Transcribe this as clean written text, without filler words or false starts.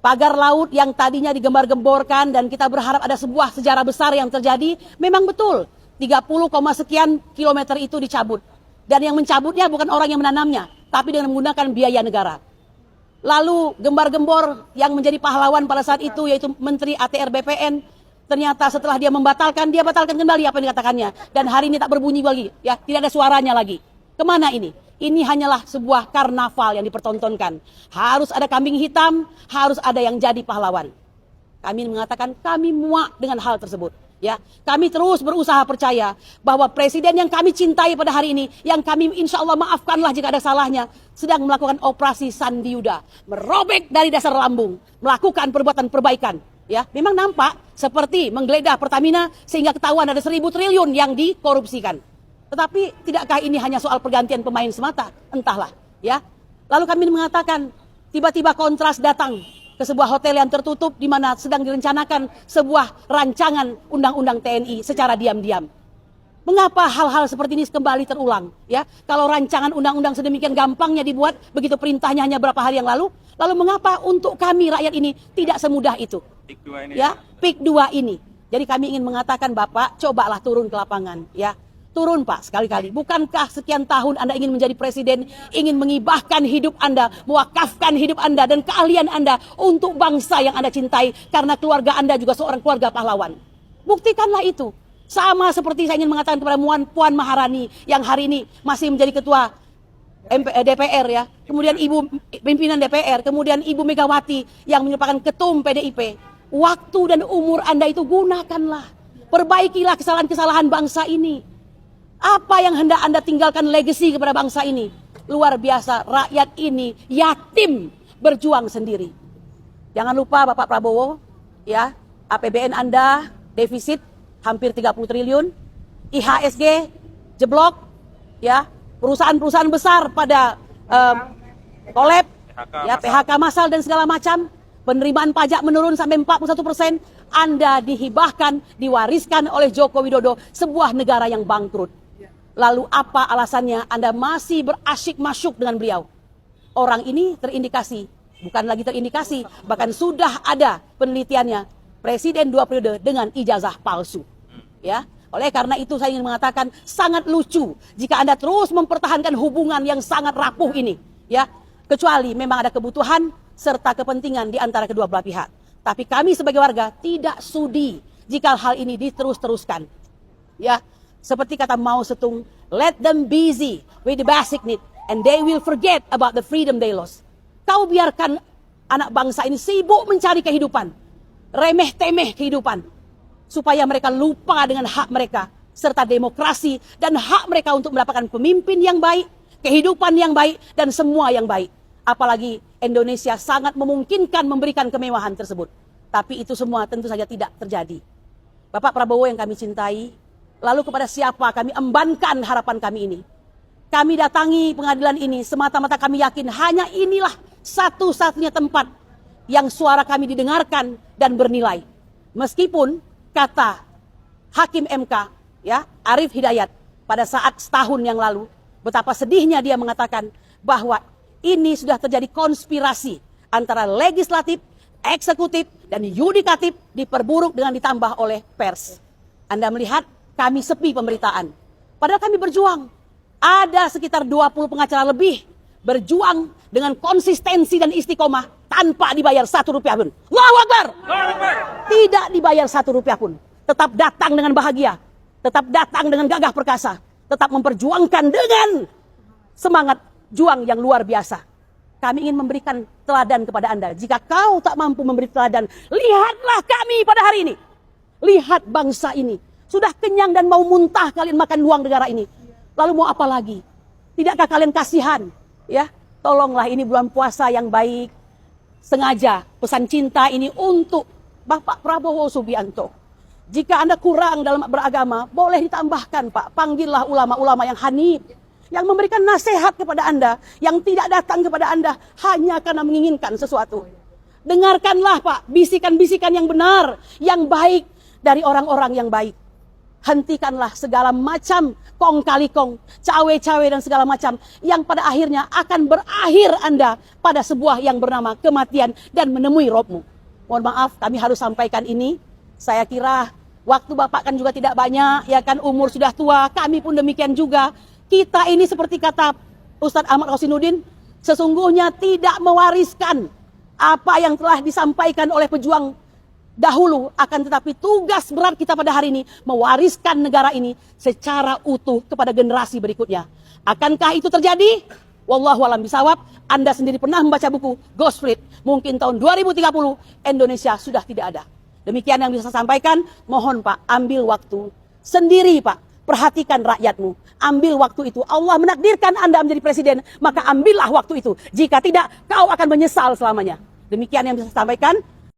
Pagar laut yang tadinya digembar-gemborkan dan kita berharap ada sebuah sejarah besar yang terjadi, memang betul 30, sekian kilometer itu dicabut. Dan yang mencabutnya bukan orang yang menanamnya, tapi dengan menggunakan biaya negara. Lalu gembar-gembor yang menjadi pahlawan pada saat itu yaitu Menteri ATR BPN, ternyata setelah dia batalkan kembali apa yang dikatakannya. Dan hari ini tak berbunyi lagi, ya, tidak ada suaranya lagi. Kemana ini? Ini hanyalah sebuah karnaval yang dipertontonkan. Harus ada kambing hitam, harus ada yang jadi pahlawan. Kami mengatakan kami muak dengan hal tersebut. Ya, kami terus berusaha percaya bahwa presiden yang kami cintai pada hari ini, yang kami insya Allah maafkanlah jika ada salahnya, sedang melakukan operasi Sandiuda, merobek dari dasar lambung, melakukan perbuatan perbaikan. Ya, memang nampak seperti menggeledah Pertamina sehingga ketahuan ada 1.000 triliun yang dikorupsikan. Tetapi tidakkah ini hanya soal pergantian pemain semata? Entahlah, ya. Lalu kami mengatakan tiba-tiba Kontras datang ke sebuah hotel yang tertutup di mana sedang direncanakan sebuah rancangan undang-undang TNI secara diam-diam. Mengapa hal-hal seperti ini kembali terulang? Ya, kalau rancangan undang-undang sedemikian gampangnya dibuat, begitu perintahnya hanya berapa hari yang lalu mengapa untuk kami rakyat ini tidak semudah itu? PIK 2 ini. Ya, PIK 2 ini. Jadi kami ingin mengatakan Bapak, cobalah turun ke lapangan, ya. Turun Pak, sekali-kali. Bukankah sekian tahun Anda ingin menjadi presiden, ingin mengibahkan hidup Anda, mewakafkan hidup Anda dan keahlian Anda untuk bangsa yang Anda cintai, karena keluarga Anda juga seorang keluarga pahlawan. Buktikanlah itu. Sama seperti saya ingin mengatakan kepada Puan Maharani yang hari ini masih menjadi ketua DPR, ya. Kemudian Ibu pimpinan DPR, kemudian Ibu Megawati yang merupakan ketum PDIP. Waktu dan umur Anda itu gunakanlah. Perbaikilah kesalahan-kesalahan bangsa ini. Apa yang hendak Anda tinggalkan legacy kepada bangsa ini? Luar biasa, rakyat ini yatim berjuang sendiri. Jangan lupa Bapak Prabowo, ya, APBN Anda defisit hampir 30 triliun, IHSG jeblok, ya, perusahaan-perusahaan besar pada kolab, ya, PHK massal dan segala macam, penerimaan pajak menurun sampai 41%, Anda dihibahkan, diwariskan oleh Joko Widodo sebuah negara yang bangkrut. Lalu apa alasannya Anda masih berasyik masyuk dengan beliau? Orang ini terindikasi, bukan lagi terindikasi, bahkan sudah ada penelitiannya, presiden 2 periode dengan ijazah palsu. Ya, oleh karena itu saya ingin mengatakan sangat lucu jika Anda terus mempertahankan hubungan yang sangat rapuh ini, ya. Kecuali memang ada kebutuhan serta kepentingan di antara kedua belah pihak. Tapi kami sebagai warga tidak sudi jika hal ini diterus-teruskan. Ya, seperti kata Mao Zedong, let them busy with the basic need and they will forget about the freedom they lost. Kau biarkan anak bangsa ini sibuk mencari kehidupan, remeh-temeh kehidupan, supaya mereka lupa dengan hak mereka, serta demokrasi dan hak mereka untuk mendapatkan pemimpin yang baik, kehidupan yang baik, dan semua yang baik. Apalagi Indonesia sangat memungkinkan memberikan kemewahan tersebut. Tapi itu semua tentu saja tidak terjadi. Bapak Prabowo yang kami cintai, lalu kepada siapa kami embankan harapan kami ini? Kami datangi pengadilan ini semata-mata kami yakin hanya inilah satu-satunya tempat yang suara kami didengarkan dan bernilai. Meskipun kata Hakim MK, ya, Arief Hidayat pada saat setahun yang lalu, betapa sedihnya dia mengatakan bahwa ini sudah terjadi konspirasi antara legislatif, eksekutif, dan yudikatif diperburuk dengan ditambah oleh pers. Anda melihat kami sepi pemberitaan. Padahal kami berjuang. Ada sekitar 20 pengacara lebih berjuang dengan konsistensi dan istiqomah tanpa dibayar 1 rupiah pun. Allahu Akbar! Tidak dibayar 1 rupiah pun. Tetap datang dengan bahagia. Tetap datang dengan gagah perkasa. Tetap memperjuangkan dengan semangat juang yang luar biasa. Kami ingin memberikan teladan kepada Anda. Jika kau tak mampu memberi teladan, lihatlah kami pada hari ini. Lihat bangsa ini. Sudah kenyang dan mau muntah kalian makan uang negara ini. Lalu mau apa lagi? Tidakkah kalian kasihan? Ya, tolonglah, ini bulan puasa yang baik. Sengaja pesan cinta ini untuk Bapak Prabowo Subianto. Jika Anda kurang dalam beragama, boleh ditambahkan Pak. Panggillah ulama-ulama yang hanif, yang memberikan nasihat kepada Anda, yang tidak datang kepada Anda hanya karena menginginkan sesuatu. Dengarkanlah Pak, bisikan-bisikan yang benar, yang baik dari orang-orang yang baik. Hentikanlah segala macam kong kali kong, cawe-cawe dan segala macam yang pada akhirnya akan berakhir Anda pada sebuah yang bernama kematian dan menemui Robmu. Mohon maaf, kami harus sampaikan ini. Saya kira waktu Bapak kan juga tidak banyak, ya kan, umur sudah tua, kami pun demikian juga. Kita ini seperti kata Ustadz Ahmad Rosinuddin, sesungguhnya tidak mewariskan apa yang telah disampaikan oleh pejuang dahulu, akan tetapi tugas berat kita pada hari ini mewariskan negara ini secara utuh kepada generasi berikutnya. Akankah itu terjadi? Wallahu a'lam bishawab. Anda sendiri pernah membaca buku Ghost Fleet, mungkin tahun 2030 Indonesia sudah tidak ada. Demikian yang bisa saya sampaikan. Mohon Pak, ambil waktu sendiri Pak, perhatikan rakyatmu. Ambil waktu itu. Allah menakdirkan Anda menjadi presiden, maka ambillah waktu itu. Jika tidak, kau akan menyesal selamanya. Demikian yang bisa saya sampaikan.